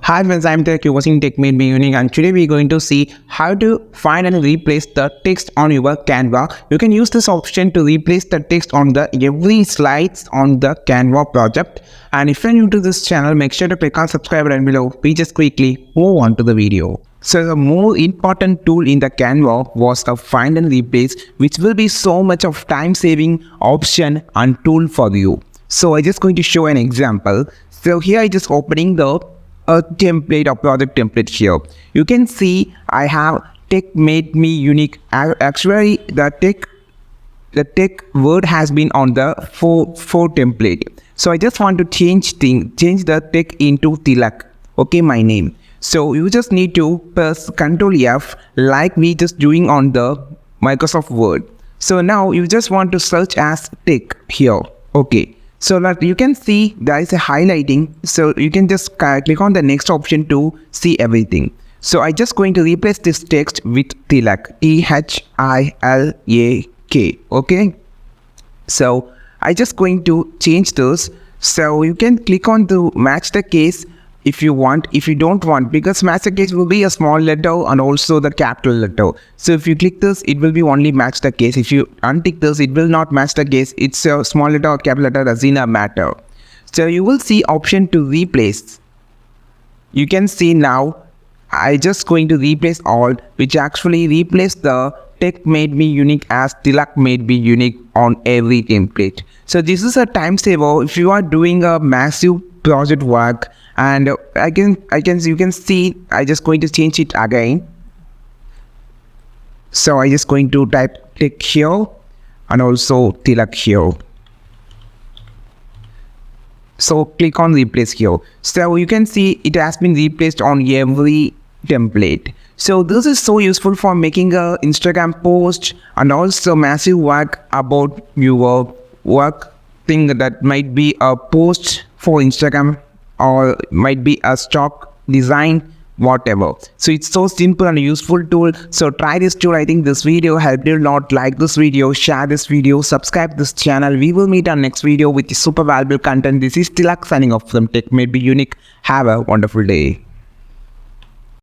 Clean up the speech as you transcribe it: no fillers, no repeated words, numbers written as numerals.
Hi friends, I'm Tech, you're watching Tech Made Me Unique, and today we're going to see how to find and replace the text on your Canva. You can use this option to replace the text on the every slides on the Canva project. And if you're new to this channel, make sure to click on subscribe button below. We just quickly move on to the video. So the more important tool in the Canva was the find and replace, which will be so much of time saving option and tool for you. So I'm just going to show an example. So here I just opening the template or project template here. You can see I have Tech Made Me Unique. Actually the tech word has been on the for template. So I just want to change the tech into Tilak. Okay, my name. So you just need to press Ctrl F like we just doing on the Microsoft Word. So now you just want to search as tech here. Okay. So that you can see there is a highlighting, so you can just click on the next option to see everything. So I just going to replace this text with Tilak, T-H-I-L-A-K. Okay. So I just going to change this. So you can click on to match the case if you want, if you don't want, because match the case will be a small letter and also the capital letter. So if you click this, it will be only match the case. If you untick this, it will not match the case. It's a small letter or capital letter doesn't matter. So you will see option to replace. You can see now I just going to replace all, which actually replace the Tech Made Me Unique as Tilak Made Me Unique on every template. So this is a time saver if you are doing a massive project work. And you can see I just going to change it again. So I just going to type Tech here and also Tilak here. So click on replace here. So you can see it has been replaced on every template. So this is so useful for making a Instagram post and also massive work about your work thing that might be a post for Instagram or might be a stock design, whatever. So it's so simple and useful tool. So try this tool. I think this video helped you a lot. Like this video, share this video, subscribe this channel. We will meet on next video with super valuable content. This is Tilak signing off from Tech Made Me Unique. Have a wonderful day.